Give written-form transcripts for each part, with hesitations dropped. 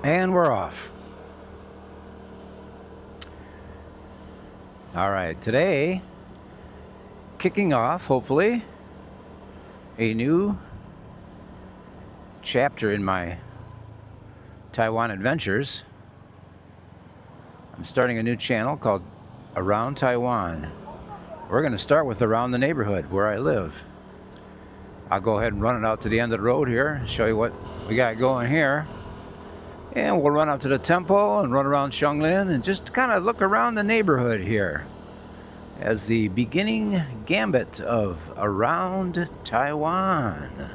And we're off. All right, today, kicking off, hopefully, a new chapter in my Taiwan adventures. I'm starting a new channel called Around Taiwan. We're going to start with around the neighborhood where I live. I'll go ahead and run it out to the end of the road here, show you what we got going here. And we'll run out to the temple and run around Cyonglin and just kind of look around the neighborhood here as the beginning gambit of Around Taiwan.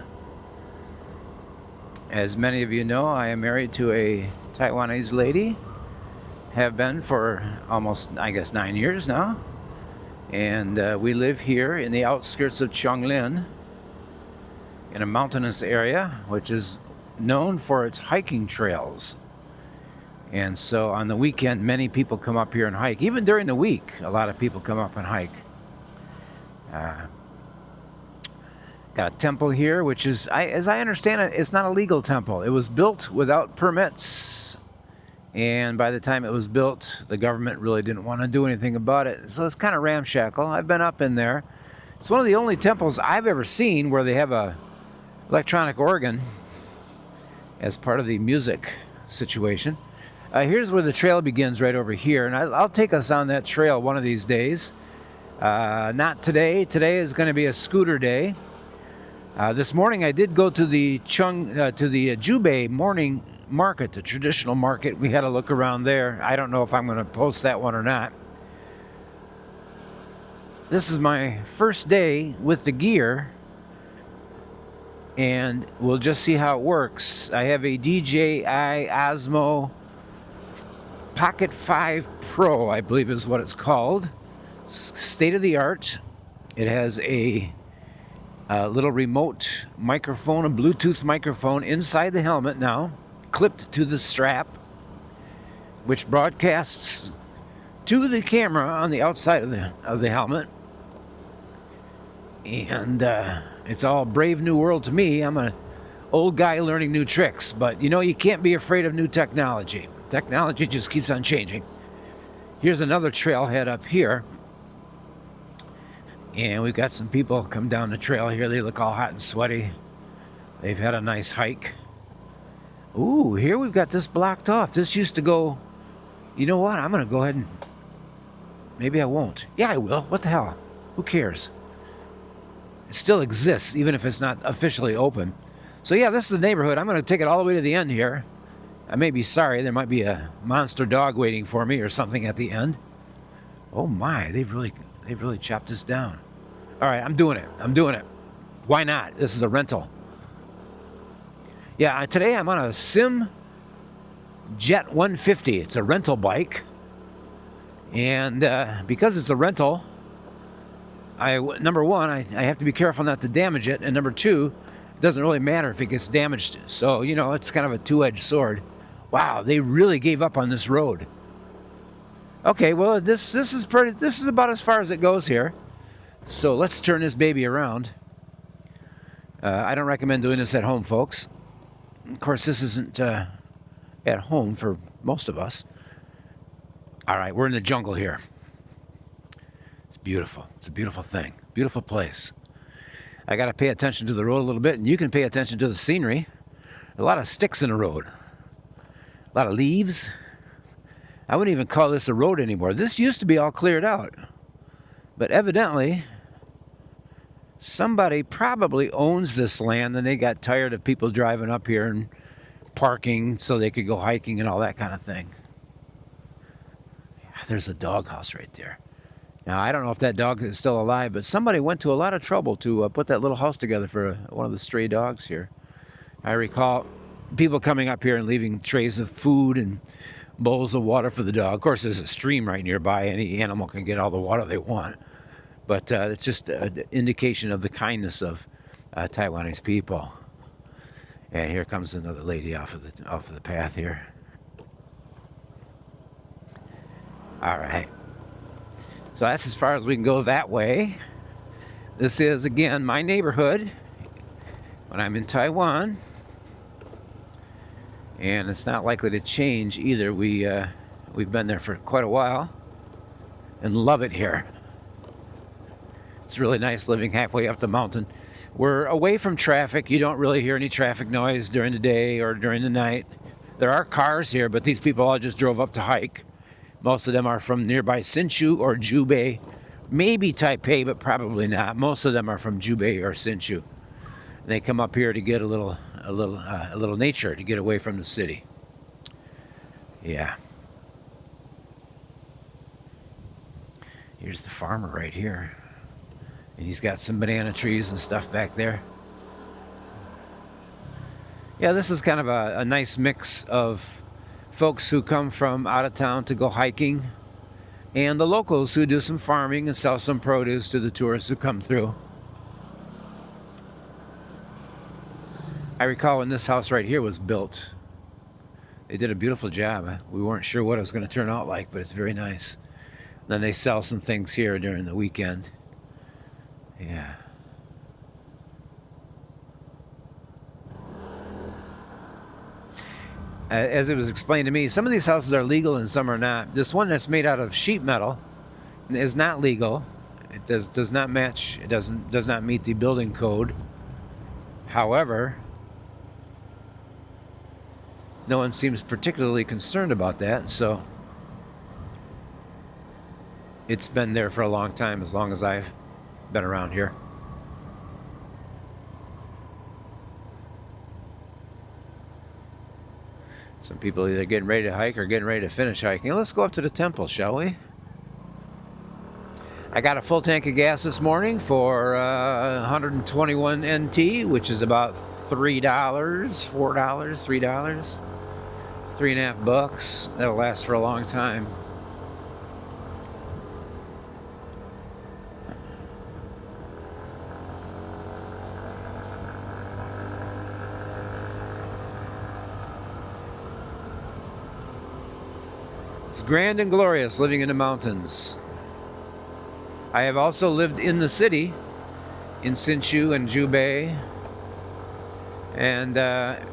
As many of you know, I am married to a Taiwanese lady. Have been for almost, I guess, 9 years now. And we live here in the outskirts of Cyonglin in a mountainous area, which is known for its hiking trails. And so on the weekend, many people come up here and hike. Even during the week, a lot of people come up and hike. Got a temple here, which is, as I understand it, it's not a legal temple. It was built without permits. And by the time it was built, the government really didn't want to do anything about it. So it's kind of ramshackle. I've been up in there. It's one of the only temples I've ever seen where they have a electronic organ as part of the music situation. Here's where the trail begins, right over here, and I'll take us on that trail one of these days. Not today. Today is going to be a scooter day. This morning I did go to the Jubei morning market, the traditional market. We had a look around there. I don't know if I'm going to post that one or not. This is my first day with the gear, and we'll just see how it works. I have a DJI Osmo Pocket 5 Pro, I believe is what it's called. State of the art. It has a little remote microphone, a Bluetooth microphone inside the helmet now, clipped to the strap, which broadcasts to the camera on the outside of the helmet. And it's all brave new world to me. I'm an old guy learning new tricks, but you know, you can't be afraid of new technology. Technology just keeps on changing. Here's another trailhead up here. And we've got some people come down the trail here. They look all hot and sweaty. They've had a nice hike. Ooh, here we've got this blocked off. This used to go, you know what? I'm going to go ahead and, maybe I won't. Yeah, I will. What the hell? Who cares? It still exists, even if it's not officially open. So yeah, this is the neighborhood. I'm going to take it all the way to the end here. I may be sorry. There might be a monster dog waiting for me or something at the end. Oh my, they've really chopped this down. All right, I'm doing it. Why not? This is a rental. Yeah, today I'm on a Sim Jet 150. It's a rental bike. And because it's a rental, number one, I have to be careful not to damage it. And number two, it doesn't really matter if it gets damaged. So, you know, it's kind of a two-edged sword. Wow, they really gave up on this road. Okay, well, this is about as far as it goes here. So let's turn this baby around. I don't recommend doing this at home, folks. Of course, this isn't at home for most of us. All right, we're in the jungle here. It's beautiful. It's a beautiful thing. Beautiful place. I got to pay attention to the road a little bit, and you can pay attention to the scenery. A lot of sticks in the road. A lot of leaves. I wouldn't even call this a road anymore. This used to be all cleared out. But evidently, somebody probably owns this land, and they got tired of people driving up here and parking so they could go hiking and all that kind of thing. Yeah, there's a doghouse right there. Now, I don't know if that dog is still alive, but somebody went to a lot of trouble to put that little house together for one of the stray dogs here. I recall people coming up here and leaving trays of food and bowls of water for the dog. Of course, there's a stream right nearby. Any animal can get all the water they want. But it's just an indication of the kindness of Taiwanese people. And here comes another lady off of the path here. All right. So that's as far as we can go that way. This is, again, my neighborhood when I'm in Taiwan. and it's not likely to change either. We've been there for quite a while and love it here. It's really nice living halfway up the mountain. We're away from traffic. You don't really hear any traffic noise during the day or during the night. There are cars here, but these people all just drove up to hike. Most of them are from nearby Hsinchu or Jubei. Maybe Taipei, but probably not. Most of them are from Jubei or Hsinchu. They come up here to get a little nature, to get away from the city. Yeah. Here's the farmer right here. And he's got some banana trees and stuff back there. Yeah, this is kind of a nice mix of folks who come from out of town to go hiking, and the locals who do some farming and sell some produce to the tourists who come through. I recall when this house right here was built, they did a beautiful job. We weren't sure what it was going to turn out like, but it's very nice. Then they sell some things here during the weekend. Yeah. As it was explained to me, some of these houses are legal and some are not. This one that's made out of sheet metal is not legal. It does not match. It does not meet the building code. However, no one seems particularly concerned about that, so it's been there for a long time, as long as I've been around here. Some people either getting ready to hike or getting ready to finish hiking. Let's go up to the temple, shall we? I got a full tank of gas this morning for 121 NT, which is about $3, $4, $3, $3.50. That'll last for a long time. It's grand and glorious living in the mountains. I have also lived in the city, in Hsinchu and Jubei, and the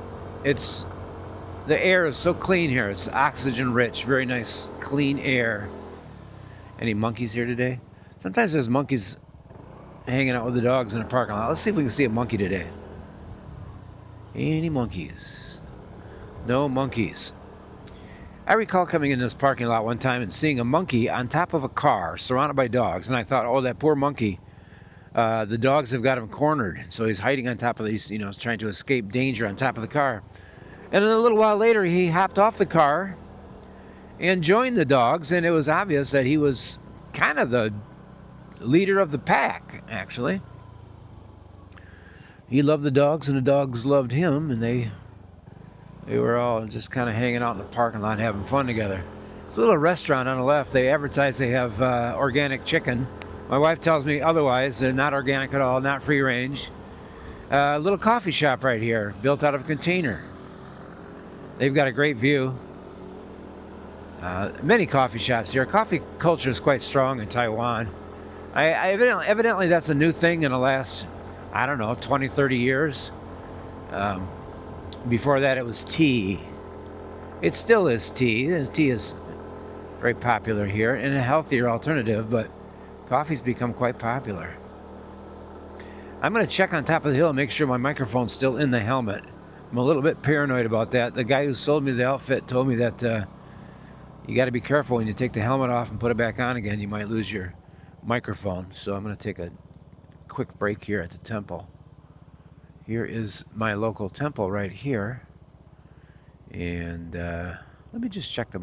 air is so clean here. It's oxygen rich, very nice, clean air. Any monkeys here today? Sometimes there's monkeys hanging out with the dogs in the parking lot. Let's see if we can see a monkey today. Any monkeys? No monkeys. I recall coming in this parking lot one time and seeing a monkey on top of a car surrounded by dogs, and I thought, oh, that poor monkey. The dogs have got him cornered, so he's hiding on top of these, trying to escape danger on top of the car. And then a little while later, he hopped off the car and joined the dogs, and it was obvious that he was kind of the leader of the pack, actually. He loved the dogs, and the dogs loved him, and they were all just kind of hanging out in the parking lot having fun together. It's a little restaurant on the left. They advertise they have organic chicken. My wife tells me otherwise. They're not organic at all, not free range. A little coffee shop right here, built out of a container. They've got a great view. Many coffee shops here. Coffee culture is quite strong in Taiwan. Evidently that's a new thing in the last, 20, 30 years. Before that, it was tea. It still is tea. Tea is very popular here and a healthier alternative, but coffee's become quite popular. I'm going to check on top of the hill and make sure my microphone's still in the helmet. I'm a little bit paranoid about that. The guy who sold me the outfit told me that you got to be careful when you take the helmet off and put it back on again. You might lose your microphone. So I'm going to take a quick break here at the temple. Here is my local temple right here, and let me just check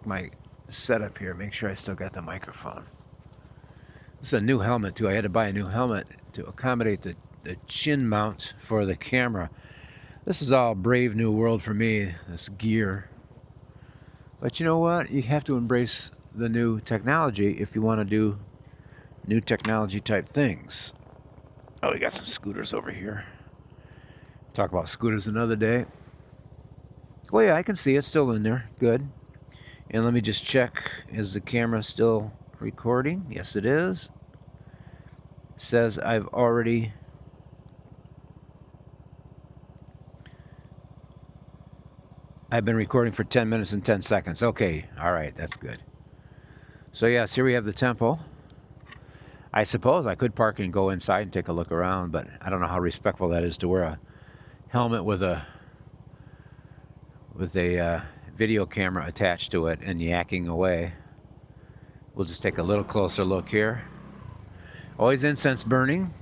my setup here, make sure I still got the microphone. This is a new helmet too. I had to buy a new helmet to accommodate the chin mount for the camera. This is all brave new world for me, this gear. But you know what? You have to embrace the new technology if you want to do new technology type things. Oh, we got some scooters over here. Talk about scooters another day. Oh yeah, I can see it's still in there. Good. And let me just check. Is the camera still recording? Yes, it is. It says I've already I've been recording for 10 minutes and 10 seconds. Okay, all right, that's good. So yes, here we have the temple. I suppose I could park and go inside and take a look around, but I don't know how respectful that is to wear a helmet with a video camera attached to it and yakking away. We'll just take a little closer look here. Always incense burning.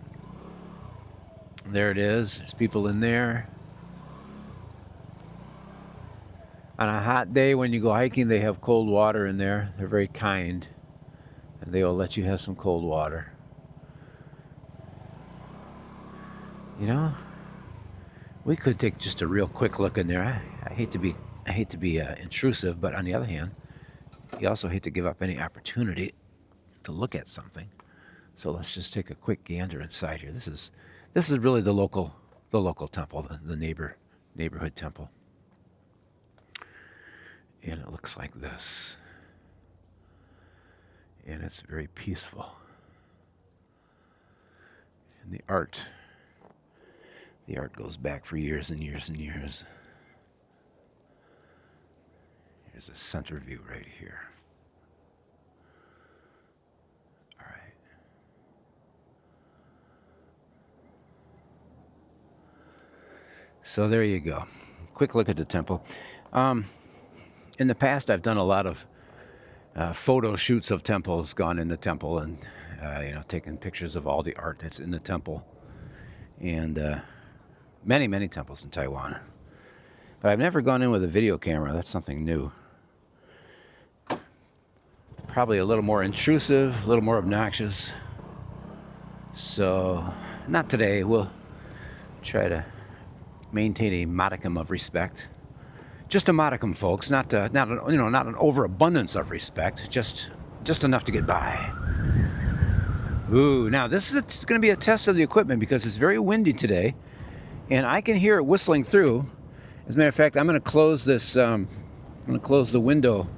There it is. There's people in there. On a hot day when you go hiking, they have cold water in there. They're very kind, and they will let you have some cold water. You know, we could take just a real quick look in there. I hate to be intrusive, but on the other hand, you also hate to give up any opportunity to look at something. So let's just take a quick gander inside here. This is really the local temple, the neighborhood temple. And it looks like this. And it's very peaceful. And the art goes back for years and years and years. Here's a center view right here. All right. So there you go. Quick look at the temple. In the past, I've done a lot of photo shoots of temples, gone in the temple and taken pictures of all the art that's in the temple, and many temples in Taiwan. But I've never gone in with a video camera. That's something new. Probably a little more intrusive, a little more obnoxious. So, not today. We'll try to maintain a modicum of respect. Just a modicum, folks. Not an overabundance of respect. Just enough to get by. Ooh, now this is going to be a test of the equipment because it's very windy today, and I can hear it whistling through. As a matter of fact, I'm going to close this. I'm going to close the window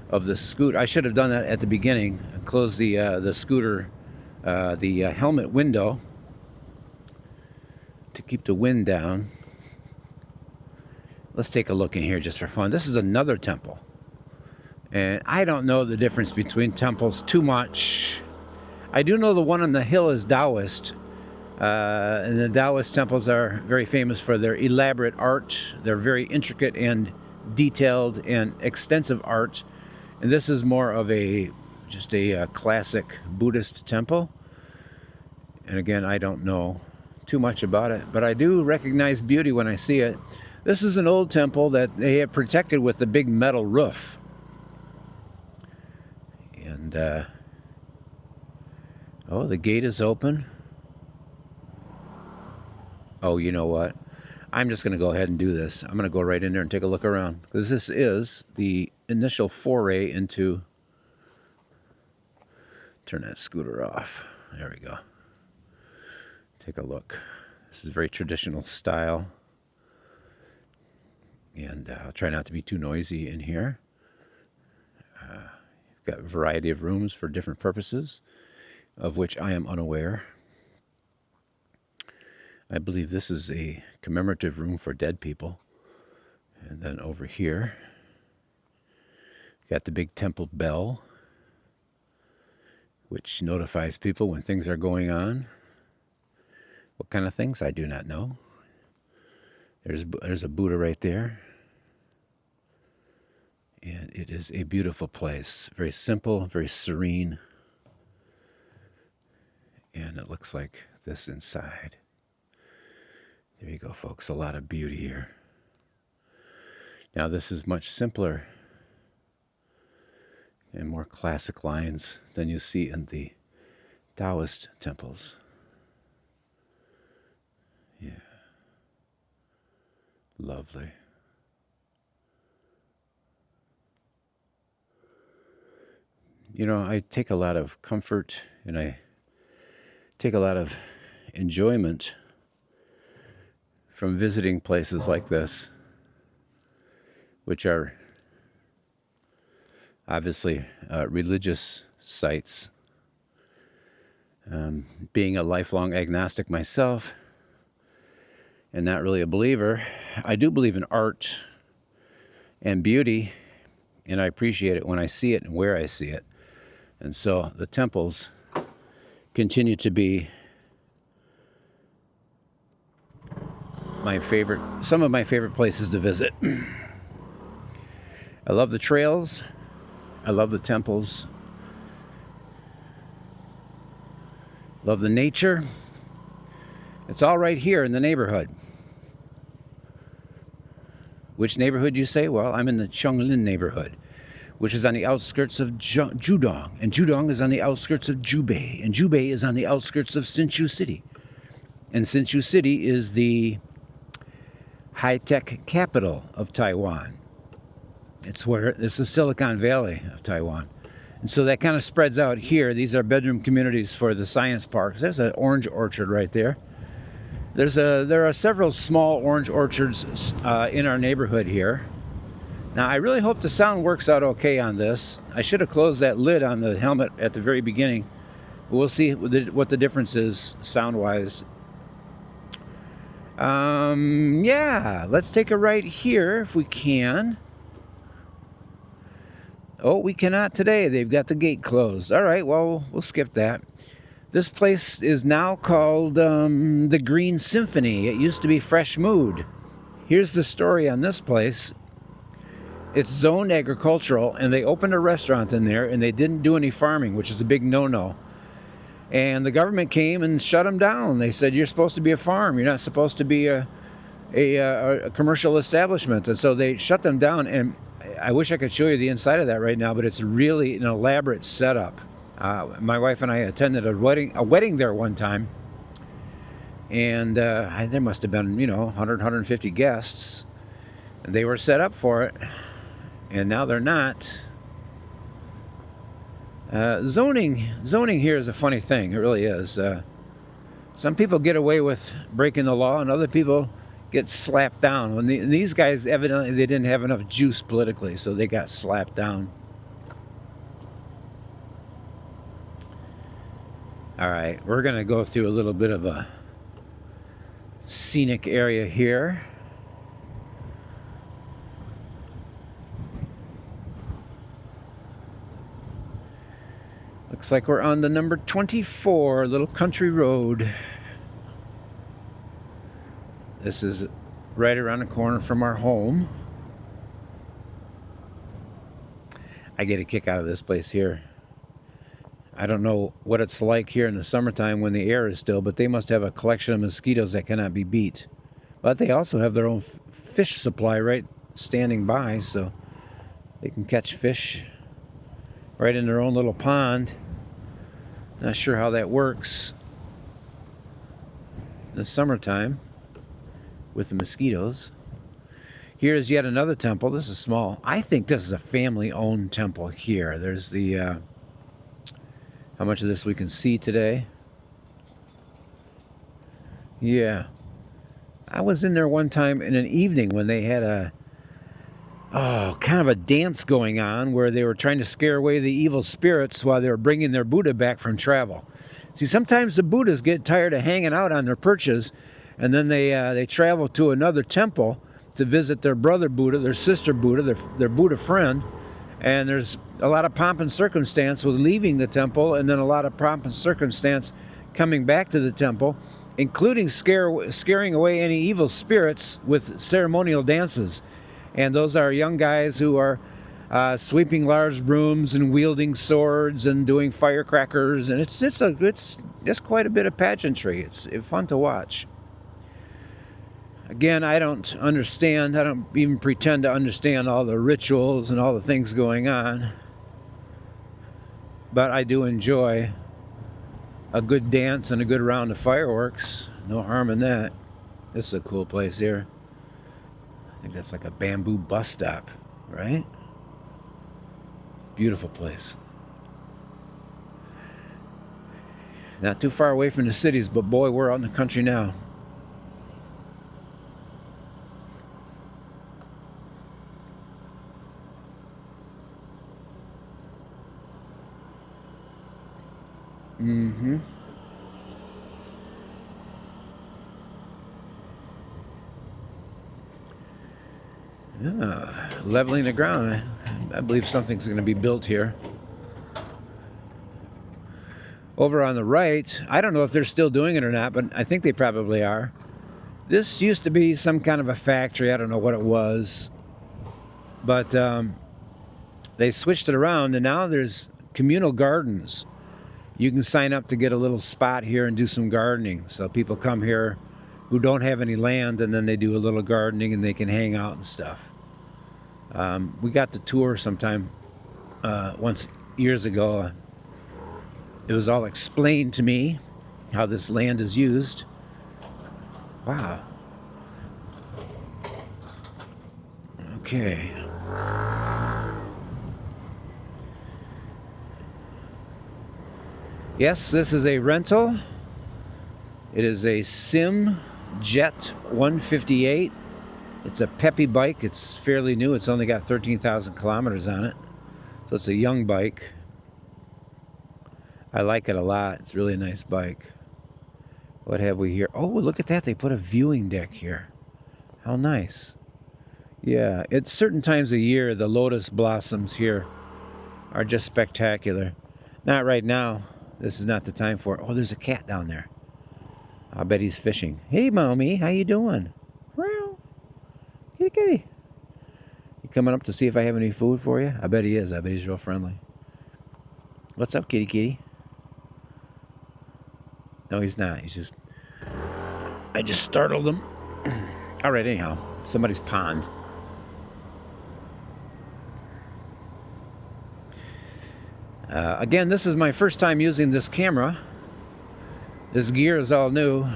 of the scooter. I should have done that at the beginning. Close the scooter, the helmet window to keep the wind down. Let's take a look in here just for fun. This is another temple. And I don't know the difference between temples too much. I do know the one on the hill is Taoist. And the Taoist temples are very famous for their elaborate art. They're very intricate and detailed and extensive art. And this is more of just a classic Buddhist temple. And again, I don't know too much about it, but I do recognize beauty when I see it. This is an old temple that they have protected with a big metal roof. And, oh, the gate is open. Oh, you know what? I'm just going to go ahead and do this. I'm going to go right in there and take a look around. Because this is the initial foray into... Turn that scooter off. There we go. Take a look. This is very traditional style. And I'll try not to be too noisy in here. You've got a variety of rooms for different purposes, of which I am unaware. I believe this is a commemorative room for dead people. And then over here, got the big temple bell, which notifies people when things are going on. What kind of things? I do not know. There's a Buddha right there. And it is a beautiful place. Very simple, very serene. And it looks like this inside. There you go, folks. A lot of beauty here. Now this is much simpler and more classic lines than you see in the Taoist temples. Yeah. Lovely. You know, I take a lot of comfort and I take a lot of enjoyment from visiting places like this, which are obviously religious sites. Being a lifelong agnostic myself and not really a believer, I do believe in art. and beauty, and I appreciate it when I see it and where I see it. And so the temples continue to be some of my favorite places to visit. I love the trails. I love the temples. Love the nature. It's all right here in the neighborhood. Which neighborhood, you say? Well, I'm in the Cyonglin neighborhood, which is on the outskirts of Judong. And Judong is on the outskirts of Jubei. And Jubei is on the outskirts of Hsinchu City. And Hsinchu City is the high-tech capital of Taiwan. It's the Silicon Valley of Taiwan. And so that kind of spreads out here. These are bedroom communities for the science parks. There's an orange orchard right there. There are several small orange orchards in our neighborhood here. Now, I really hope the sound works out okay on this. I should have closed that lid on the helmet at the very beginning. We'll see what the difference is sound-wise. Yeah, let's take a right here if we can. Oh, we cannot today. They've got the gate closed. All right, well, we'll skip that. This place is now called the Green Symphony. It used to be Fresh Mood. Here's the story on this place. It's zoned agricultural, and they opened a restaurant in there, and they didn't do any farming, which is a big no-no. And the government came and shut them down. They said, you're supposed to be a farm. You're not supposed to be a commercial establishment. And so they shut them down, and I wish I could show you the inside of that right now, but it's really an elaborate setup. My wife and I attended a wedding there one time, and there must have been 100, 150 guests, and they were set up for it, and now they're not. Zoning here is a funny thing. It really is. Some people get away with breaking the law, and other people get slapped down. When these guys, evidently they didn't have enough juice politically, so they got slapped down. All right, we're going to go through a little bit of a scenic area here. Looks like we're on the number 24, little country road. This is right around the corner from our home. I get a kick out of this place here. I don't know what it's like here in the summertime when the air is still, but they must have a collection of mosquitoes that cannot be beat. But they also have their own fish supply right standing by, so they can catch fish right in their own little pond. Not sure how that works in the summertime with the mosquitoes. Here is yet another temple. This is small. I think this is a family-owned temple here. There's the how much of this we can see today. Yeah. I was in there one time in an evening when they had kind of a dance going on where they were trying to scare away the evil spirits while they were bringing their Buddha back from travel. See, sometimes the Buddhas get tired of hanging out on their perches, and then they travel to another temple to visit their brother Buddha, their sister Buddha, their Buddha friend. And there's a lot of pomp and circumstance with leaving the temple, and then a lot of pomp and circumstance coming back to the temple, including scaring away any evil spirits with ceremonial dances. And those are young guys who are sweeping large brooms and wielding swords and doing firecrackers, and it's quite a bit of pageantry. It's fun to watch. Again, I don't understand. I don't even pretend to understand all the rituals and all the things going on. But I do enjoy a good dance and a good round of fireworks. No harm in that. This is a cool place here. I think that's like a bamboo bus stop, right? Beautiful place. Not too far away from the cities, but boy, we're out in the country now. Mm-hmm. Yeah. leveling the ground. I believe something's going to be built here. Over on the right, I don't know if they're still doing it or not, but I think they probably are. This used to be some kind of a factory. I don't know what it was. But they switched it around, and now there's communal gardens. You can sign up to get a little spot here and do some gardening. So people come here who don't have any land, and then they do a little gardening, and they can hang out and stuff. We got to tour sometime once years ago. It was all explained to me how this land is used. Wow. Okay. Yes, this is a rental. It is a Sim Jet 158. It's a peppy bike. It's fairly new. It's only got 13,000 kilometers on it. So it's a young bike. I like it a lot. It's a really nice bike. What have we here? Oh, look at that. They put a viewing deck here. How nice. Yeah, at certain times of year, the lotus blossoms here are just spectacular. Not right now. This is not the time for it. Oh, there's a cat down there. I bet he's fishing. Hey, Mommy, how you doing? Well, kitty, kitty. You coming up to see if I have any food for you? I bet he is. I bet he's real friendly. What's up, kitty, kitty? No, he's not. He's just... I just startled him. All right, anyhow. Somebody's pond. Again, this is my first time using this camera. This gear is all new.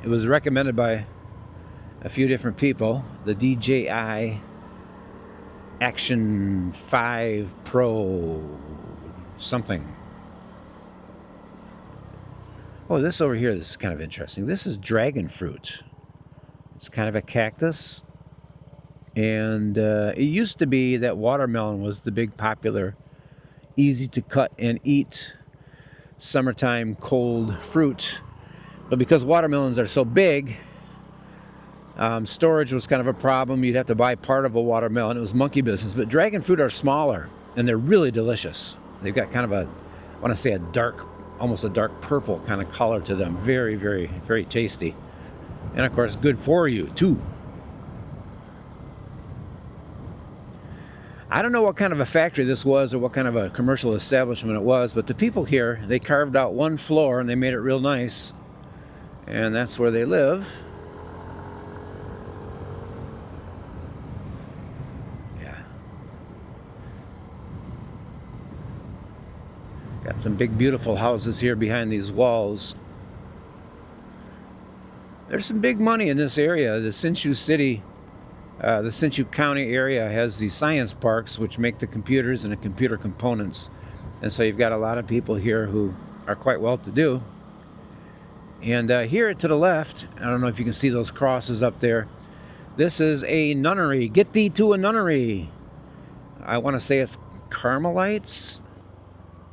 It was recommended by a few different people. The DJI Action 5 Pro something. Oh, this over here, this is kind of interesting. This is dragon fruit. It's kind of a cactus. And it used to be that watermelon was the big popular, easy to cut and eat summertime cold fruit. But because watermelons are so big, storage was kind of a problem. You'd have to buy part of a watermelon. It was monkey business. But dragon fruit are smaller, and they're really delicious. They've got kind of a, I want to say a dark, almost a dark purple kind of color to them. Very, very, very tasty. And of course, good for you, too. I don't know what kind of a factory this was or what kind of a commercial establishment it was, but the people here, they carved out one floor and they made it real nice. And that's where they live. Yeah. Got some big, beautiful houses here behind these walls. There's some big money in this area. The Hsinchu County area has the science parks, which make the computers and the computer components. And so you've got a lot of people here who are quite well-to-do. And here to the left, I don't know if you can see those crosses up there. This is a nunnery. Get thee to a nunnery. I want to say it's Carmelites.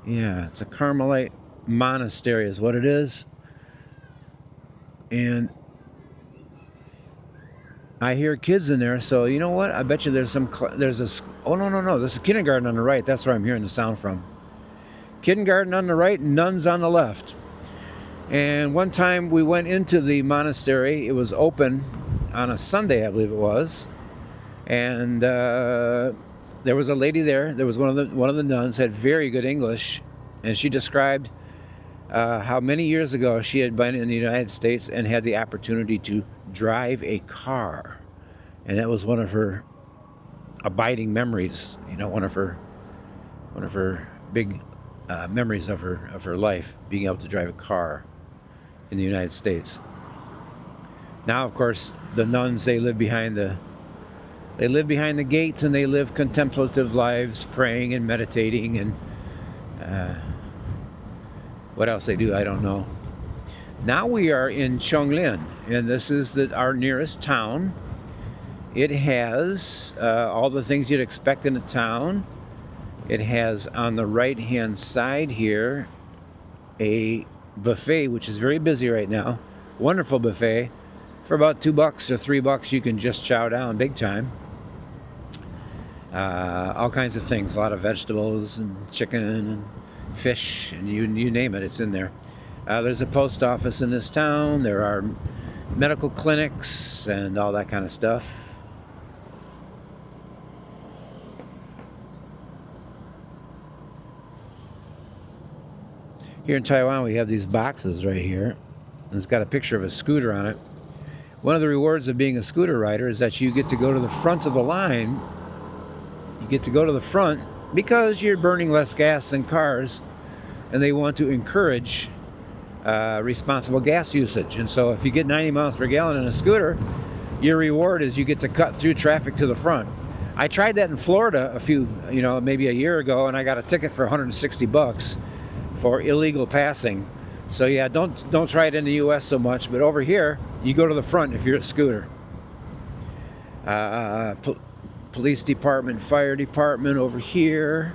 Yeah, it's a Carmelite monastery is what it is. And I hear kids in there, so you know what? I bet you there's some, there's a, oh no, there's a kindergarten on the right. That's where I'm hearing the sound from. Kindergarten on the right, nuns on the left. And one time we went into the monastery. It was open on a Sunday, I believe it was. And there was a lady there. There was one of the nuns, had very good English, and she described how many years ago she had been in the United States and had the opportunity to drive a car, and that was one of her abiding memories. You know, one of her big memories of her life, being able to drive a car in the United States. Now, of course, the nuns, they live behind the gates, and they live contemplative lives, praying and meditating, and what else they do, I don't know. Now we are in Cyonglin, and this is our nearest town. It has all the things you'd expect in a town. It has on the right-hand side here a buffet, which is very busy right now. Wonderful buffet. For about $2 or $3, you can just chow down big time. all kinds of things, a lot of vegetables and chicken and fish, and you name it, it's in there. There's a post office in this town. There are medical clinics and all that kind of stuff. Here in Taiwan, we have these boxes right here. And it's got a picture of a scooter on it. One of the rewards of being a scooter rider is that you get to go to the front of the line. You get to go to the front because you're burning less gas than cars, and they want to encourage responsible gas usage. And so if you get 90 miles per gallon in a scooter, your reward is you get to cut through traffic to the front. I tried that in Florida maybe a year ago, and I got a ticket for 160 bucks for illegal passing. So yeah, don't try it in the US so much, but over here you go to the front if you're a scooter. Police department, fire department over here,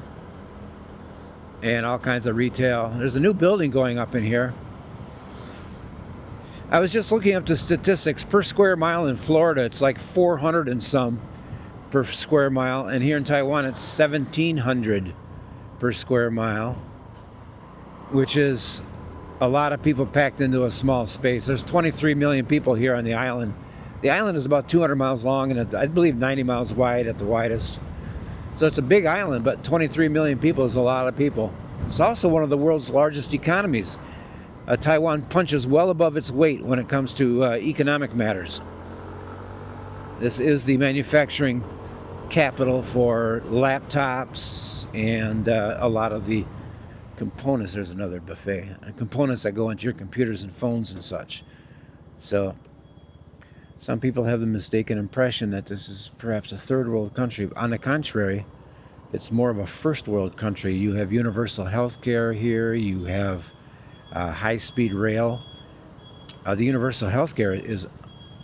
and all kinds of retail. There's a new building going up in here. I was just looking up the statistics. Per square mile in Florida, it's like 400 and some per square mile, and here in Taiwan it's 1,700 per square mile, which is a lot of people packed into a small space. There's 23 million people here on the island. The island is about 200 miles long and I believe 90 miles wide at the widest. So it's a big island, but 23 million people is a lot of people. It's also one of the world's largest economies. Taiwan punches well above its weight when it comes to economic matters. This is the manufacturing capital for laptops and a lot of the components. There's another buffet. Components that go into your computers and phones and such. So some people have the mistaken impression that this is perhaps a third world country. On the contrary, it's more of a first world country. You have universal health care here. You have high-speed rail. The universal health care is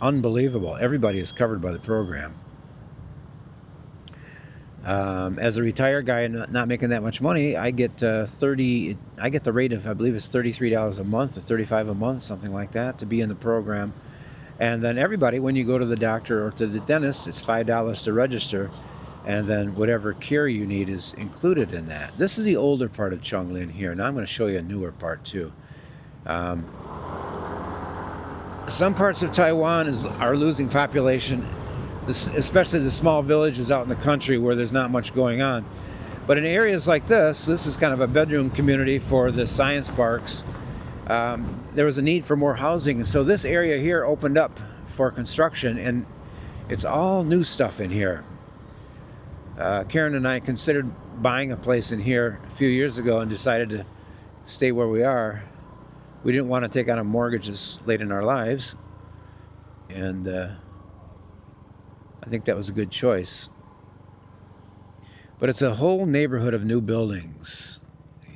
unbelievable. Everybody is covered by the program. As a retired guy and not making that much money, I get the rate of, I believe it's $33 a month or $35 a month, something like that, to be in the program. And then everybody, when you go to the doctor or to the dentist, it's $5 to register, and then whatever care you need is included in that. This is the older part of Cyonglin here. Now I'm going to show you a newer part too. Some parts of Taiwan are losing population, especially the small villages out in the country where there's not much going on. But in areas like this is kind of a bedroom community for the science parks. There was a need for more housing, and so this area here opened up for construction, and it's all new stuff in here. Karen and I considered buying a place in here a few years ago and decided to stay where we are. We didn't want to take on a mortgage this late in our lives, and I think that was a good choice. But it's a whole neighborhood of new buildings.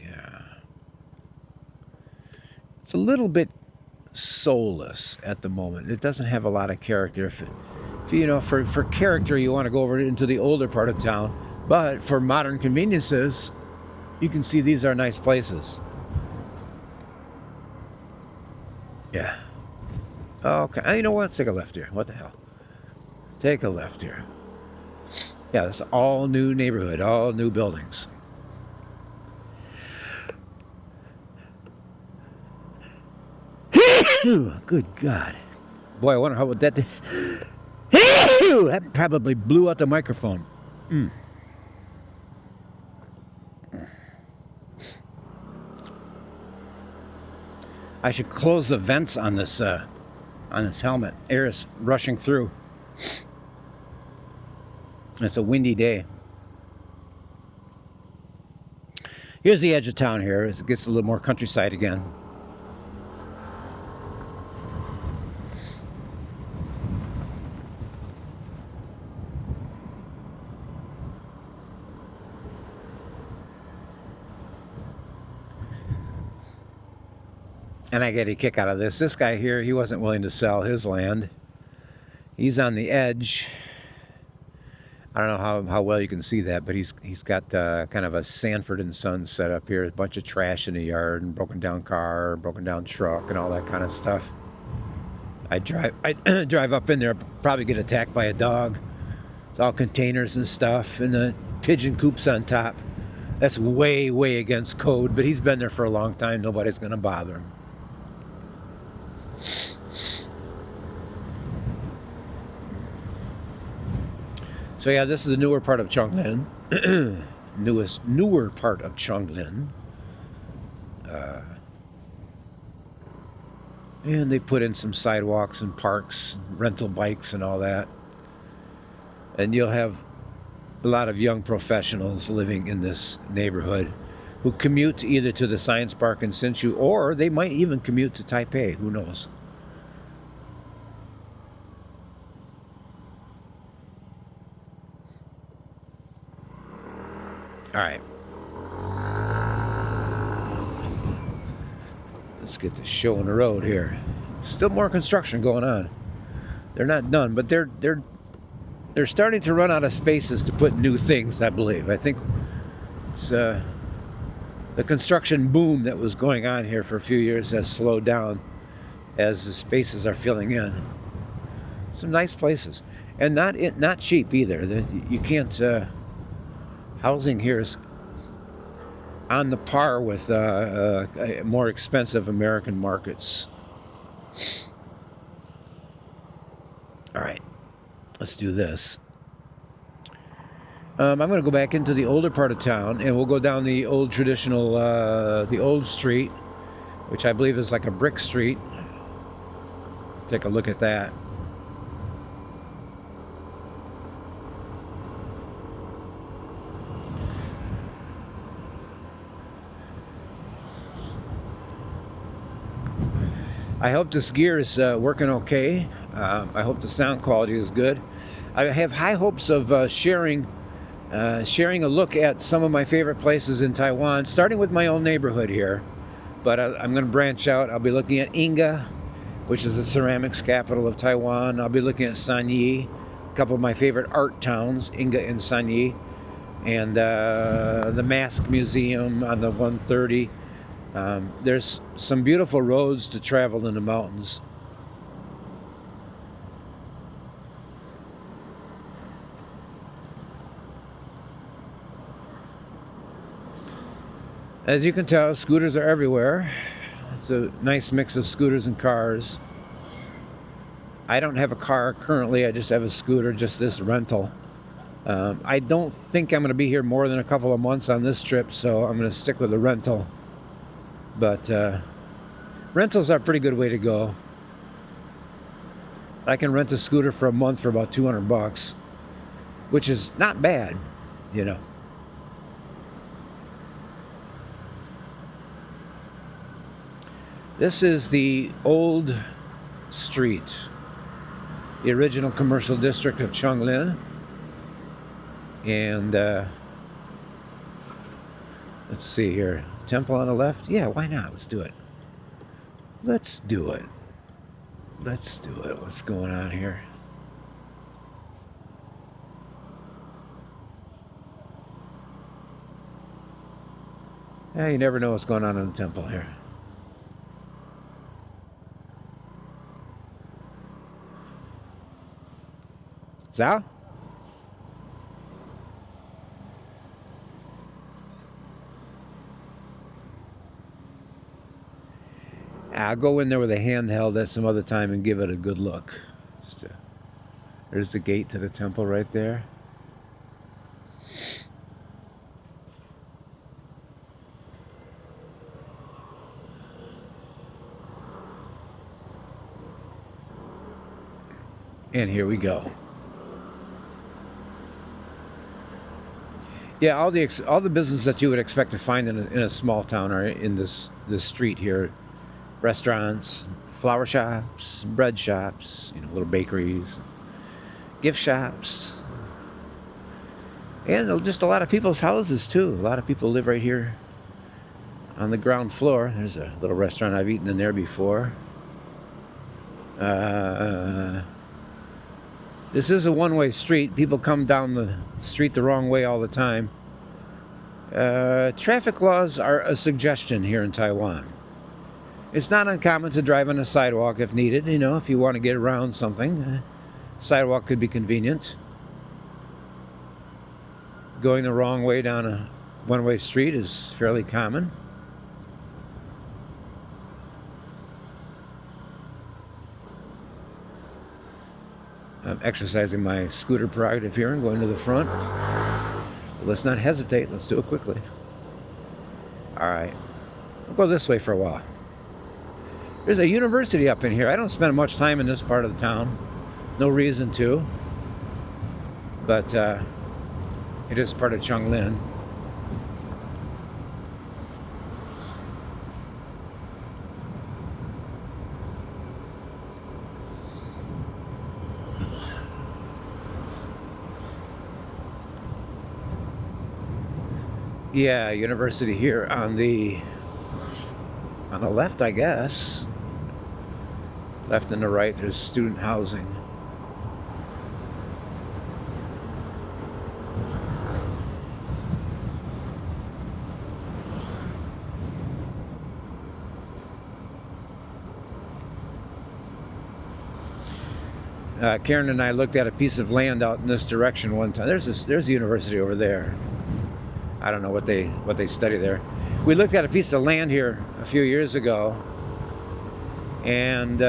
Yeah. It's a little bit soulless at the moment. It doesn't have a lot of character. For character, you want to go over into the older part of town. But for modern conveniences, you can see these are nice places. Yeah. Okay. You know what? Let's take a left here. What the hell? Take a left here. Yeah, it's all new neighborhood, all new buildings. Good God. Boy, I wonder how would that do. That probably blew out the microphone. I should close the vents on this helmet. Air is rushing through. It's a windy day. Here's the edge of town here. It gets a little more countryside again. And I get a kick out of this. This guy here, he wasn't willing to sell his land. He's on the edge. I don't know how well you can see that, but he's got kind of a Sanford and Son set up here. A bunch of trash in the yard and broken down car, broken down truck, and all that kind of stuff. I drive up in there, probably get attacked by a dog. It's all containers and stuff, and the pigeon coops on top. That's way, way against code, but he's been there for a long time. Nobody's going to bother him. So yeah, this is the newer part of Cyonglin. Newer part of Cyonglin. And they put in some sidewalks and parks, rental bikes and all that. And you'll have a lot of young professionals living in this neighborhood who commute either to the science park in Hsinchu, or they might even commute to Taipei, who knows. All right. Let's get this show on the road here. Still more construction going on. They're not done, but they're starting to run out of spaces to put new things, I believe. I think it's the construction boom that was going on here for a few years has slowed down as the spaces are filling in. Some nice places, and not cheap either. You can't. Housing here is on the par with more expensive American markets. All right, let's do this. I'm going to go back into the older part of town, and we'll go down the old traditional, the old street, which I believe is like a brick street. Take a look at that. I hope this gear is working okay. I hope the sound quality is good. I have high hopes of sharing a look at some of my favorite places in Taiwan, starting with my own neighborhood here. But I'm going to branch out. I'll be looking at Inga, which is the ceramics capital of Taiwan. I'll be looking at Sanyi, a couple of my favorite art towns, Inga and Sanyi, and the Mask Museum on the 130. There's some beautiful roads to travel in the mountains. As you can tell, scooters are everywhere. It's a nice mix of scooters and cars. I don't have a car currently, I just have a scooter, just this rental. I don't think I'm going to be here more than a couple of months on this trip, so I'm going to stick with the rental. But rentals are a pretty good way to go. I can rent a scooter for a month for about $200, which is not bad, you know. This is the old street, the original commercial district of Cyonglin. And let's see here. Temple on the left? Yeah, why not? Let's do it. Let's do it. Let's do it. What's going on here? Yeah, you never know what's going on in the temple here. Sal? I'll go in there with a handheld at some other time and give it a good look. There's the gate to the temple right there. And here we go. Yeah, all the businesses that you would expect to find in a small town are in this street here. Restaurants, flower shops, bread shops, little bakeries, gift shops, and just a lot of people's houses too. A lot of people live right here on the ground floor. There's a little restaurant I've eaten in there before. This is a one-way street. People come down the street the wrong way all the time. Traffic laws are a suggestion here in Taiwan. It's not uncommon to drive on a sidewalk if needed. If you want to get around something, sidewalk could be convenient. going the wrong way down a one-way street is fairly common. I'm exercising my scooter prerogative here and going to the front. But let's not hesitate. Let's do it quickly. All right. We'll go this way for a while. There's a university up in here. I don't spend much time in this part of the town. No reason to. But it is part of Cyonglin. Yeah, university here on the left, I guess. Left and the right, there's student housing. Karen and I looked at a piece of land out in this direction one time. There's a university over there. I don't know what they study there. We looked at a piece of land here a few years ago, and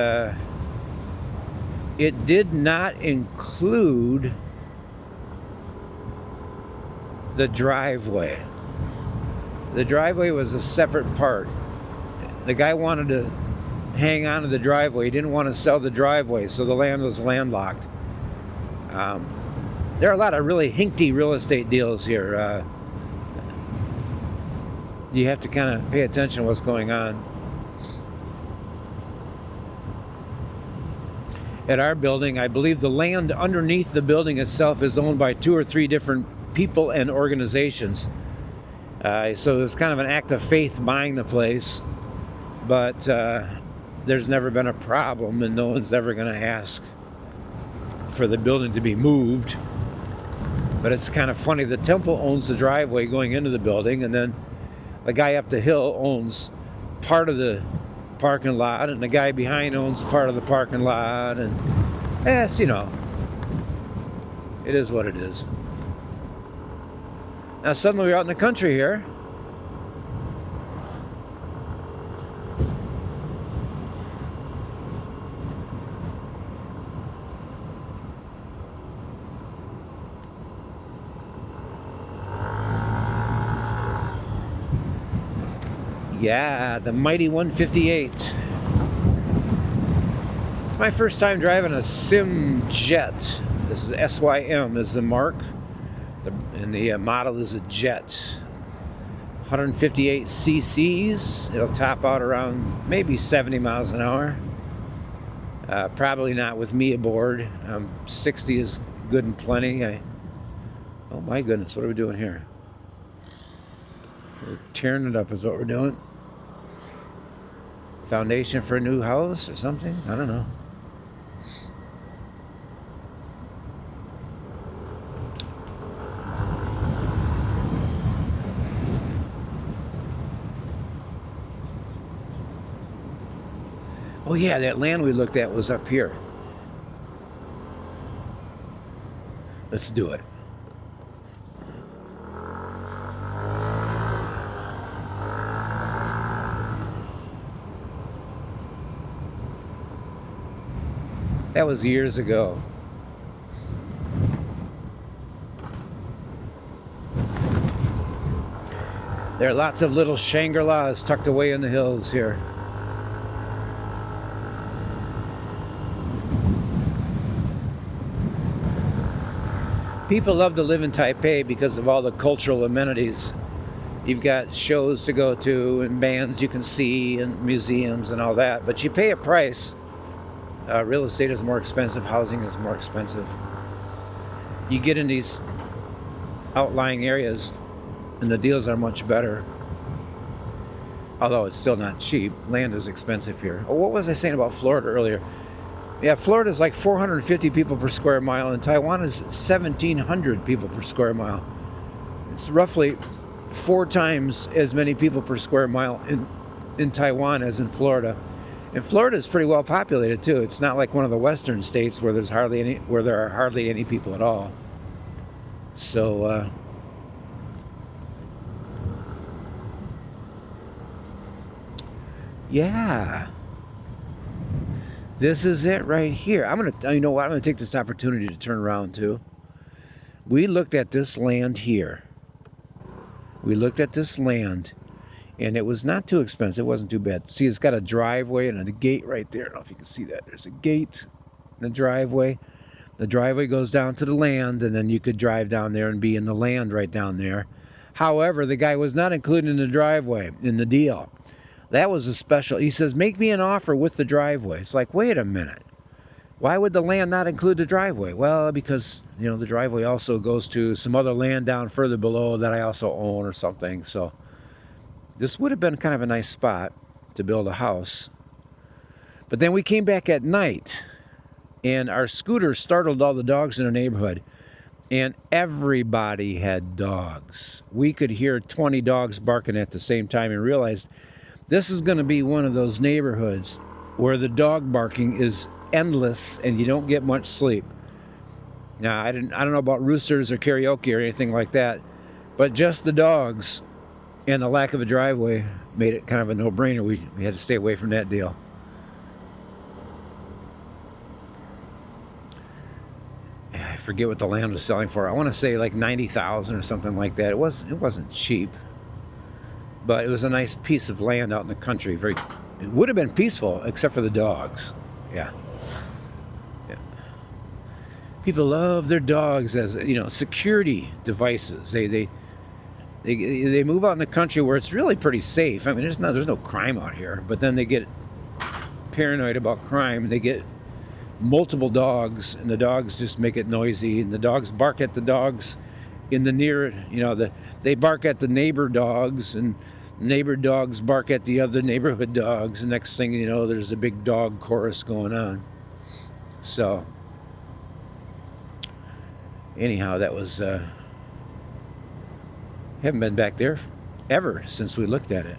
it did not include the driveway. The driveway was a separate part. The guy wanted to hang on to the driveway. He didn't want to sell the driveway, so the land was landlocked. There are a lot of really hinky real estate deals here. You have to kind of pay attention to what's going on. At our building, I believe the land underneath the building itself is owned by 2 or 3 different people and organizations. So it's kind of an act of faith buying the place, but there's never been a problem, and no one's ever going to ask for the building to be moved. But it's kind of funny. The temple owns the driveway going into the building, and then the guy up the hill owns part of the parking lot, and the guy behind owns part of the parking lot, and yes, you know, it is what it is. Now suddenly we're out in the country here. Yeah, the mighty 158. It's my first time driving a Sim Jet. This is SYM is the mark, and the model is a Jet. 158 cc's. It'll top out around maybe 70 miles an hour. Probably not with me aboard. 60 is good and plenty. Oh my goodness, what are we doing here? We're tearing it up is what we're doing. Foundation for a new house or something? I don't know. Oh yeah, that land we looked at was up here. Let's do it. That was years ago. There are lots of little Shangri-Las tucked away in the hills here. People love to live in Taipei because of all the cultural amenities. You've got shows to go to and bands you can see and museums and all that, but you pay a price. Real estate is more expensive, housing is more expensive. You get in these outlying areas and the deals are much better. Although it's still not cheap. Land is expensive here. Oh, what was I saying about Florida earlier? Yeah, Florida is like 450 people per square mile, and Taiwan is 1,700 people per square mile. It's roughly 4 times as many people per square mile in Taiwan as in Florida. And Florida is pretty well populated too. It's not like one of the western states where there are hardly any people at all. So Yeah. This is it right here. You know what? I'm gonna take this opportunity to turn around too. We looked at this land here. We looked at this land, and it was not too expensive. It wasn't too bad. See, it's got a driveway and a gate right there. I don't know if you can see that. There's a gate and a driveway. The driveway goes down to the land, and then you could drive down there and be in the land right down there. However, the guy was not including the driveway in the deal. That was a special. He says, make me an offer with the driveway. It's like, wait a minute. Why would the land not include the driveway? Well, because, the driveway also goes to some other land down further below that I also own or something. So this would have been kind of a nice spot to build a house. But then we came back at night, and our scooter startled all the dogs in the neighborhood. And everybody had dogs. We could hear 20 dogs barking at the same time and realized this is going to be one of those neighborhoods where the dog barking is endless and you don't get much sleep. Now, I don't know about roosters or karaoke or anything like that, but just the dogs and the lack of a driveway made it kind of a no-brainer. We had to stay away from that deal. I forget what the land was selling for. I want to say like $90,000 or something like that. It wasn't cheap. But it was a nice piece of land out in the country. It would have been peaceful, except for the dogs. Yeah. People love their dogs as security devices. They move out in the country where it's really pretty safe. I mean, there's no crime out here. But then they get paranoid about crime. They get multiple dogs, and the dogs just make it noisy. And the dogs bark at the dogs in the near. They bark at the neighbor dogs, and neighbor dogs bark at the other neighborhood dogs. And next thing you know, there's a big dog chorus going on. So, anyhow, that was, haven't been back there ever since we looked at it.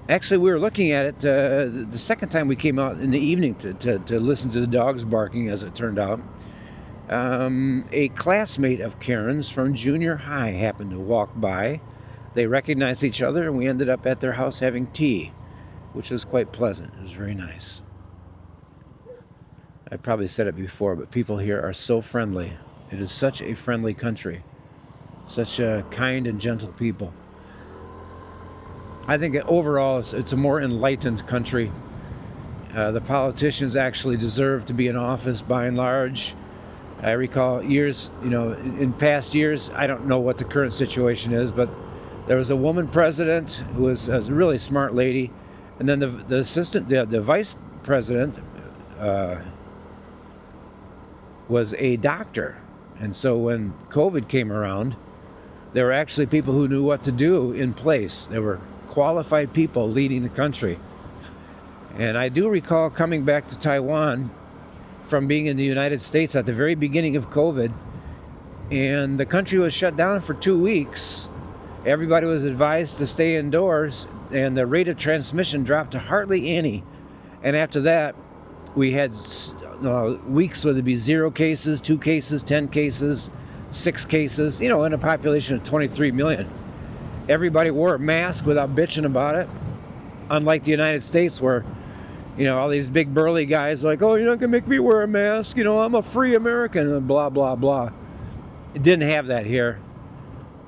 Actually, we were looking at it the second time we came out in the evening to listen to the dogs barking, as it turned out. A classmate of Karen's from junior high happened to walk by. They recognized each other, and we ended up at their house having tea, which was quite pleasant. It was very nice. I probably said it before, but people here are so friendly. It is such a friendly country. Such kind and gentle people. I think overall it's a more enlightened country. The politicians actually deserve to be in office by and large. I recall years, in past years, I don't know what the current situation is, but there was a woman president who was a really smart lady, and then the assistant, the vice president was a doctor. And so when COVID came around, there were actually people who knew what to do in place. There were qualified people leading the country. And I do recall coming back to Taiwan from being in the United States at the very beginning of COVID, and the country was shut down for 2 weeks. Everybody was advised to stay indoors, and the rate of transmission dropped to hardly any. And after that, we had weeks where there'd be 0 cases, 2 cases, 10 cases, 6 cases, in a population of 23 million. Everybody wore a mask without bitching about it. Unlike the United States, where, all these big burly guys like, oh, you're not going to make me wear a mask. I'm a free American, and blah, blah, blah. It didn't have that here.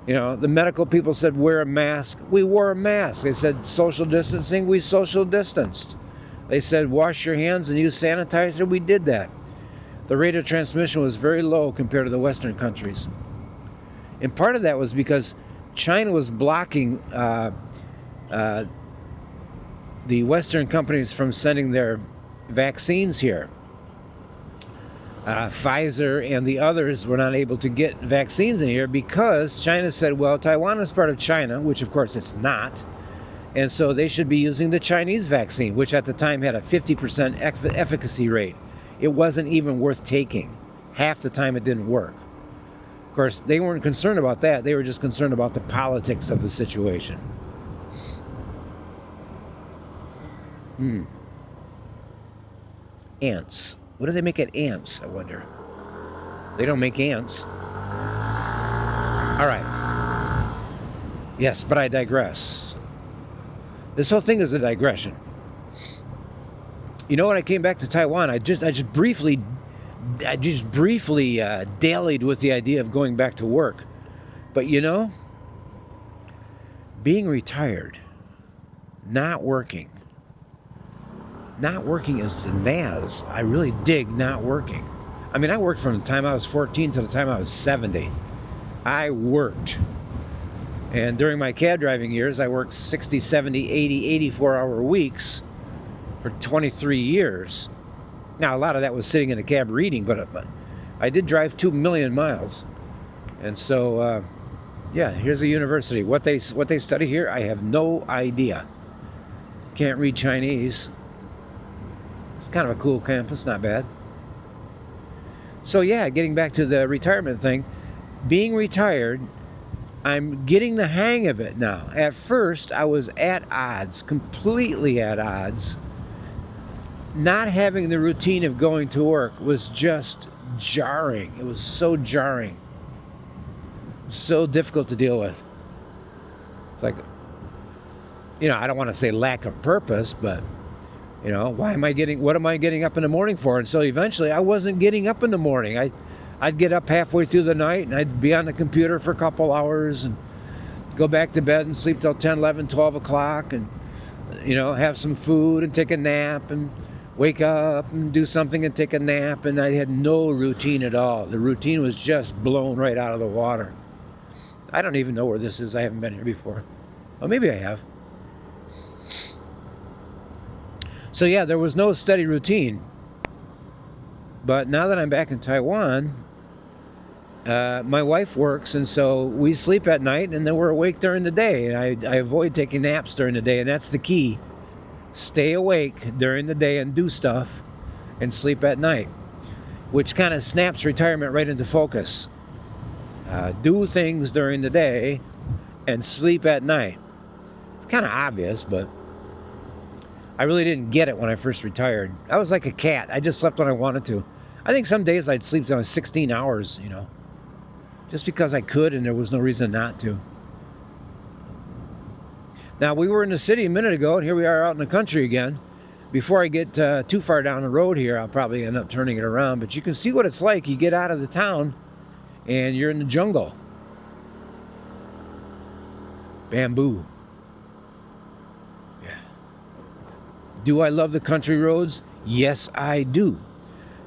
The medical people said, wear a mask. We wore a mask. They said, social distancing. We social distanced. They said, wash your hands and use sanitizer. We did that. The rate of transmission was very low compared to the Western countries. And part of that was because China was blocking the Western companies from sending their vaccines here. Pfizer and the others were not able to get vaccines in here because China said, well, Taiwan is part of China, which of course it's not. And so they should be using the Chinese vaccine, which at the time had a 50% efficacy rate. It wasn't even worth taking. Half the time it didn't work. Of course, they weren't concerned about that. They were just concerned about the politics of the situation. Ants. What do they make at ants, I wonder? They don't make ants. All right. Yes, but I digress. This whole thing is a digression. You know, when I came back to Taiwan, I just briefly dallied with the idea of going back to work. But you know, being retired, not working is a naz. I really dig not working. I mean, I worked from the time I was 14 to the time I was 70. I worked. And during my cab driving years, I worked 60, 70, 80, 84-hour weeks for 23 years. Now, a lot of that was sitting in a cab reading, but I did drive 2 million miles. And so, yeah, here's a university. What they study here, I have no idea. Can't read Chinese. It's kind of a cool campus, not bad. So yeah, getting back to the retirement thing, being retired, I'm getting the hang of it now. At first, I was at odds, completely at odds. Not having the routine of going to work was just jarring. It was so jarring. So difficult to deal with. It's like, you know, I don't want to say lack of purpose, but, you know, what am I getting up in the morning for? And so eventually I wasn't getting up in the morning. I'd get up halfway through the night and I'd be on the computer for a couple hours and go back to bed and sleep till 10, 11, 12 o'clock and, you know, have some food and take a nap and wake up and do something and take a nap. And I had no routine at all. The routine was just blown right out of the water. I don't even know where this is. I haven't been here before. Well, maybe I have. So yeah, there was no steady routine. But now that I'm back in Taiwan, my wife works, and so we sleep at night, and then we're awake during the day. And I avoid taking naps during the day, and that's the key. Stay awake during the day and do stuff, and sleep at night, which kind of snaps retirement right into focus. Do things during the day and sleep at night. It's kind of obvious, but I really didn't get it when I first retired. I was like a cat. I just slept when I wanted to. I think some days I'd sleep down 16 hours, you know, just because I could and there was no reason not to. Now, we were in the city a minute ago, and here we are out in the country again. Before I get too far down the road here, I'll probably end up turning it around, but you can see what it's like. You get out of the town, and you're in the jungle. Bamboo. Yeah. Do I love the country roads? Yes, I do.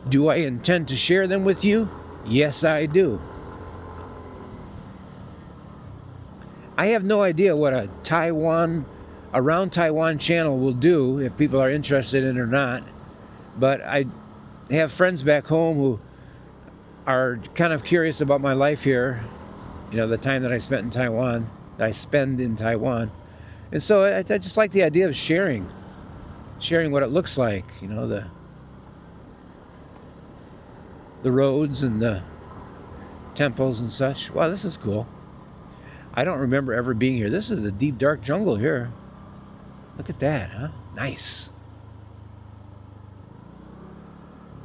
Do I intend to share them with you? Yes, I do. I have no idea what a Around Taiwan channel will do, if people are interested in it or not. But I have friends back home who are kind of curious about my life here, you know, the time that I spent in Taiwan, that I spend in Taiwan. And so I just like the idea of sharing what it looks like, you know, the roads and the temples and such. Wow, this is cool. I don't remember ever being here. This is a deep, dark jungle here. Look at that, huh? Nice.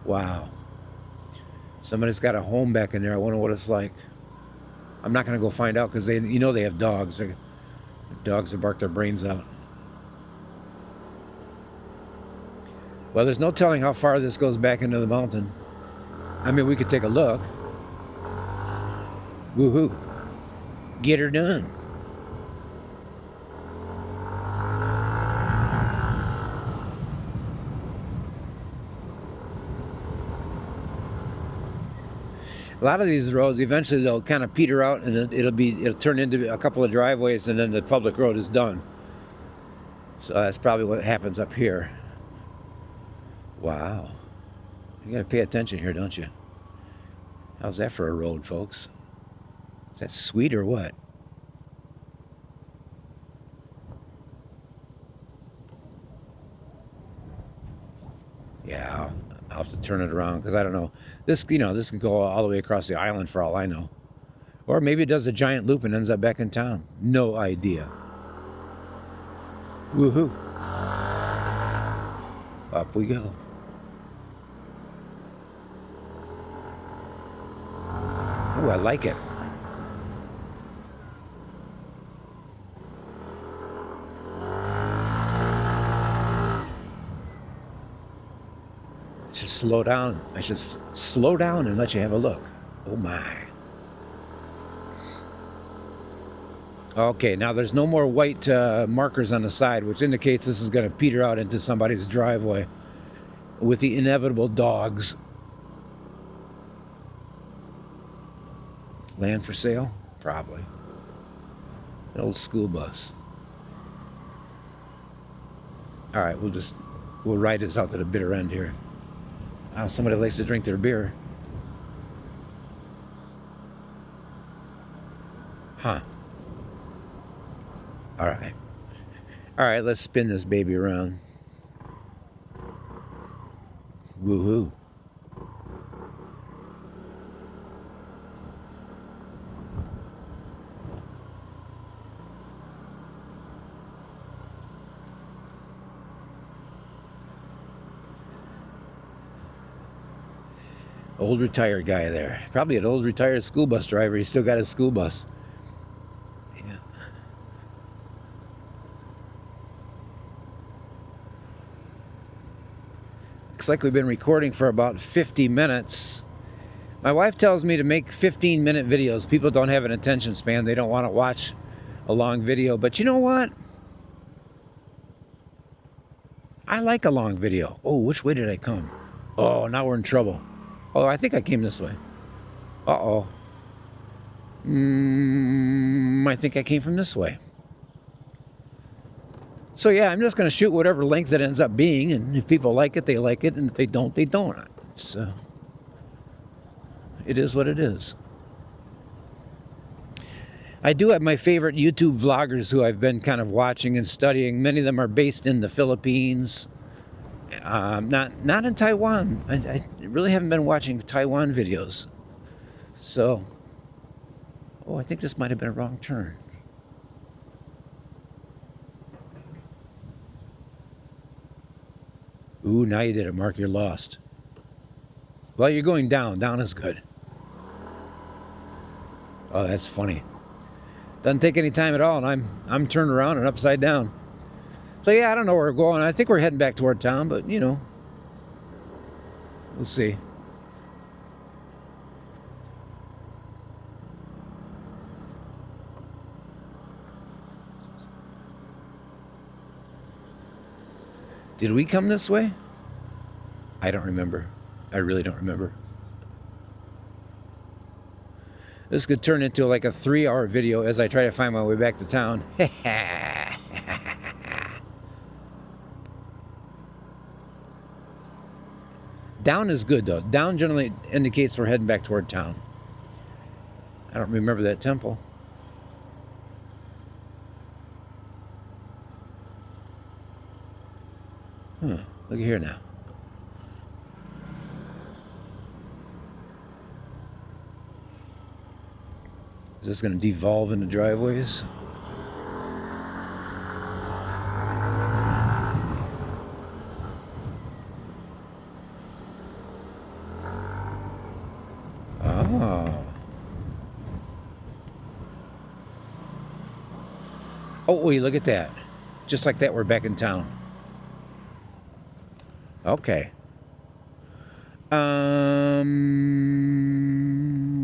Wow. Somebody's got a home back in there. I wonder what it's like. I'm not going to go find out because they have dogs. Dogs that bark their brains out. Well, there's no telling how far this goes back into the mountain. I mean, we could take a look. Woohoo. Get her done. A lot of these roads, eventually they'll kind of peter out, and it'll turn into a couple of driveways, and then the public road is done. So that's probably what happens up here. Wow. You gotta pay attention here, don't you? How's that for a road, folks? Is that sweet or what? Yeah, I'll have to turn it around because I don't know. This can go all the way across the island for all I know. Or maybe it does a giant loop and ends up back in town. No idea. Woohoo. Up we go. Oh, I like it. should slow down. I should slow down and let you have a look. Oh my. Okay, now there's no more white markers on the side, which indicates this is going to peter out into somebody's driveway with the inevitable dogs. Land for sale? Probably. An old school bus. All right, we'll ride this out to the bitter end here. Somebody likes to drink their beer. Huh. All right. All right, let's spin this baby around. Woohoo. Old retired guy there. Probably an old retired school bus driver. He's still got his school bus. Yeah. Looks like we've been recording for about 50 minutes. My wife tells me to make 15-minute videos. People don't have an attention span. They don't want to watch a long video. But you know what? I like a long video. Oh, which way did I come? Oh, now we're in trouble. Oh, I think I came this way. Uh-oh. I think I came from this way. So yeah, I'm just going to shoot whatever length it ends up being, and if people like it, they like it, and if they don't, they don't. It is what it is. I do have my favorite YouTube vloggers who I've been kind of watching and studying. Many of them are based in the Philippines. Not in Taiwan. I really haven't been watching Taiwan videos. So, I think this might have been a wrong turn. Ooh, now you did it, Mark. You're lost. Well, you're going down. Down is good. Oh, that's funny. Doesn't take any time at all, and I'm turned around and upside down. So yeah, I don't know where we're going. I think we're heading back toward town, but you know, we'll see. Did we come this way? I don't remember. I really don't remember. This could turn into like a 3-hour video as I try to find my way back to town. Down is good though. Down generally indicates we're heading back toward town. I don't remember that temple. Look at here now. Is this going to devolve into driveways? Oh, wait, look at that. Just like that, we're back in town. Okay.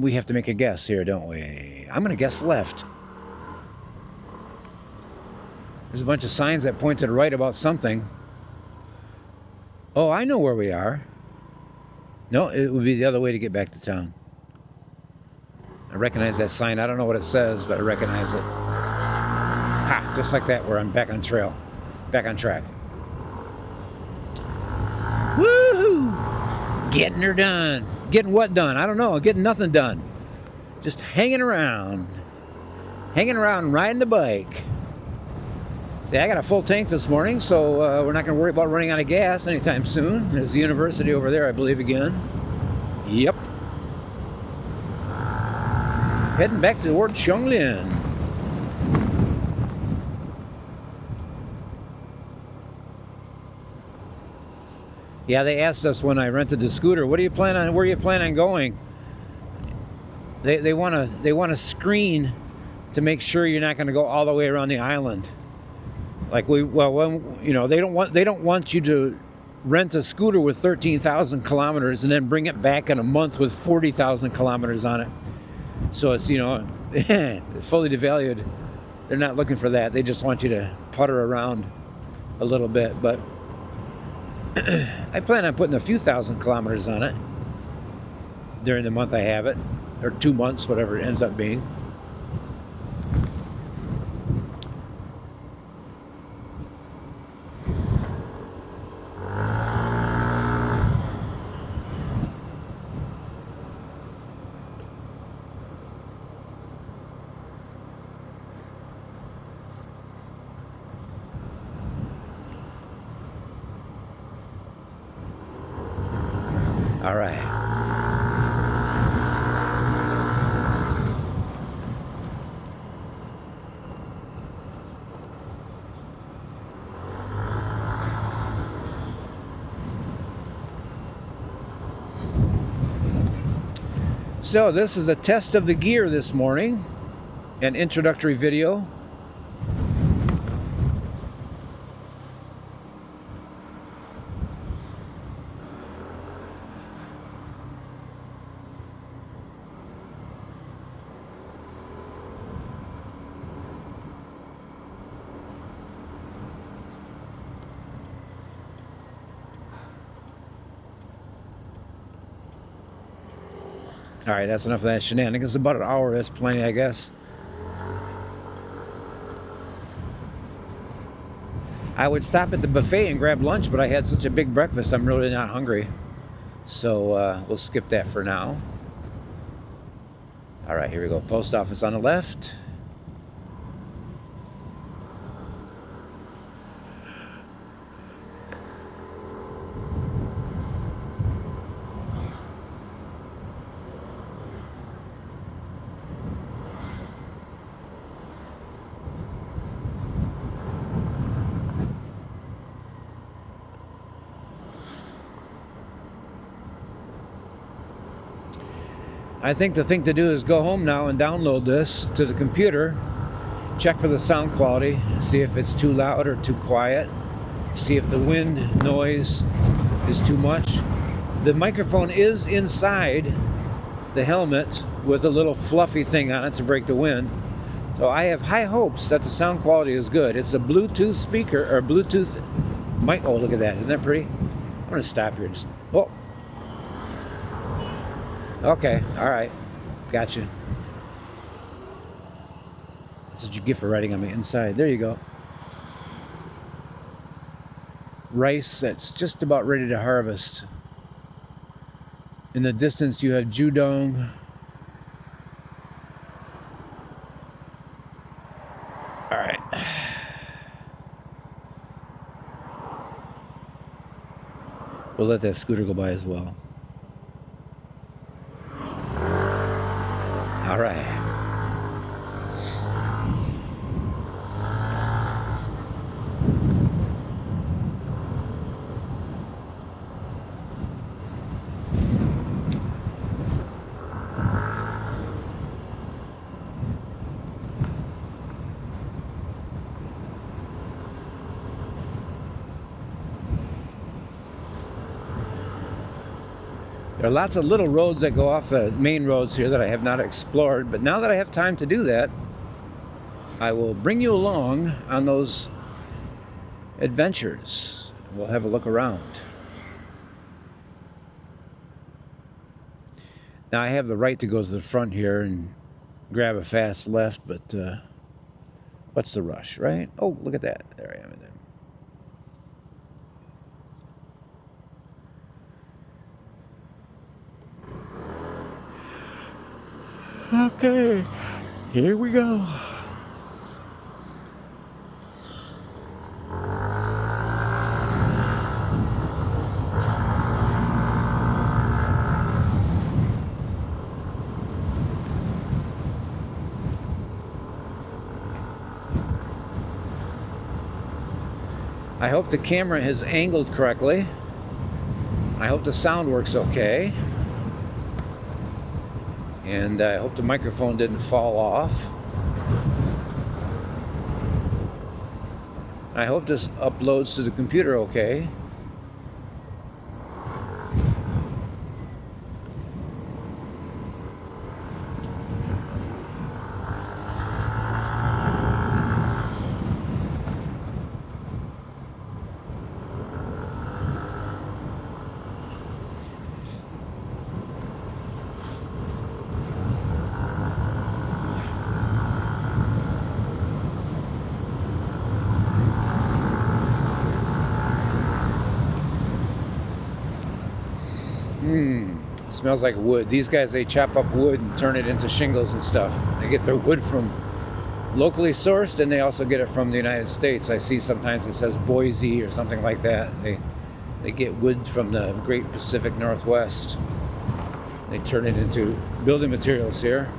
We have to make a guess here, don't we? I'm going to guess left. There's a bunch of signs that point to the right about something. Oh, I know where we are. No, it would be the other way to get back to town. I recognize that sign. I don't know what it says, but I recognize it. Ha! Just like that, where I'm back on trail. Back on track. Woohoo! Getting her done. Getting what done? I don't know. Getting nothing done. Just hanging around. Hanging around, riding the bike. See, I got a full tank this morning, so we're not going to worry about running out of gas anytime soon. There's the university over there, I believe, again. Yep. Heading back toward Cyonglin. Yeah, they asked us when I rented the scooter, where do you plan on going? They want to screen to make sure you're not going to go all the way around the island. Like they don't want you to rent a scooter with 13,000 kilometers and then bring it back in a month with 40,000 kilometers on it. So it's, you know, fully devalued. They're not looking for that. They just want you to putter around a little bit. But I plan on putting a few thousand kilometers on it during the month I have it, or 2 months, whatever it ends up being. All right. So this is a test of the gear this morning, an introductory video. All right, that's enough of that shenanigans. About an hour, that's plenty, I guess. I would stop at the buffet and grab lunch, but I had such a big breakfast, I'm really not hungry. So we'll skip that for now. All right, here we go. Post office on the left. I think the thing to do is go home now and download this to the computer, check for the sound quality, see if it's too loud or too quiet, see if the wind noise is too much. The microphone is inside the helmet with a little fluffy thing on it to break the wind. So I have high hopes that the sound quality is good. It's a Bluetooth speaker, or Bluetooth mic. Oh, look at that. Isn't that pretty? I'm going to stop here. Just, oh. Okay, all right, gotcha. That's what you get for writing on the inside. There you go. Rice that's just about ready to harvest. In the distance you have Judong. All right. We'll let that scooter go by as well. All right. There are lots of little roads that go off the main roads here that I have not explored, but now that I have time to do that, I will bring you along on those adventures. We'll have a look around. Now I have the right to go to the front here and grab a fast left, but what's the rush, right? Oh, look at that. There I am in there. Okay, here we go. I hope the camera has angled correctly. I hope the sound works okay. And I hope the microphone didn't fall off. I hope this uploads to the computer okay. It smells like wood. These guys, they chop up wood and turn it into shingles and stuff. They get their wood from locally sourced, and they also get it from the United States. I see sometimes it says Boise or something like that. They get wood from the Great Pacific Northwest. They turn it into building materials here.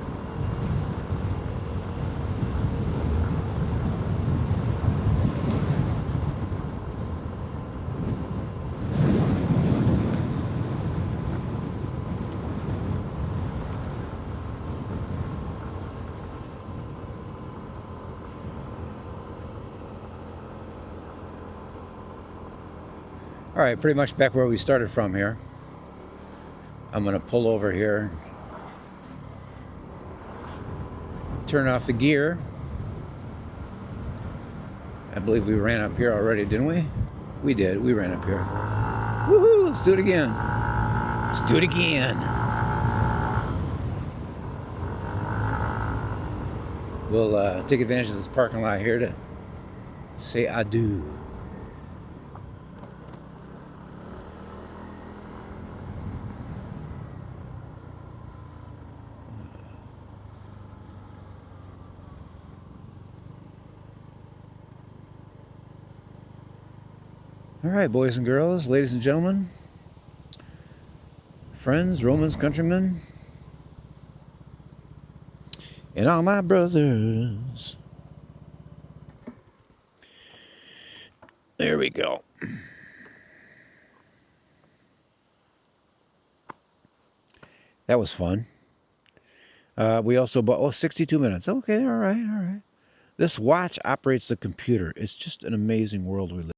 All right, pretty much back where we started from here. I'm gonna pull over here, turn off the gear. I believe we ran up here already, didn't we? We did, we ran up here. Woohoo, let's do it again. Let's do it again. We'll take advantage of this parking lot here to say adieu. All right, boys and girls, ladies and gentlemen, friends, Romans, countrymen, and all my brothers. There we go. That was fun. We also bought, 62 minutes. Okay, all right, all right. This watch operates the computer. It's just an amazing world we live in.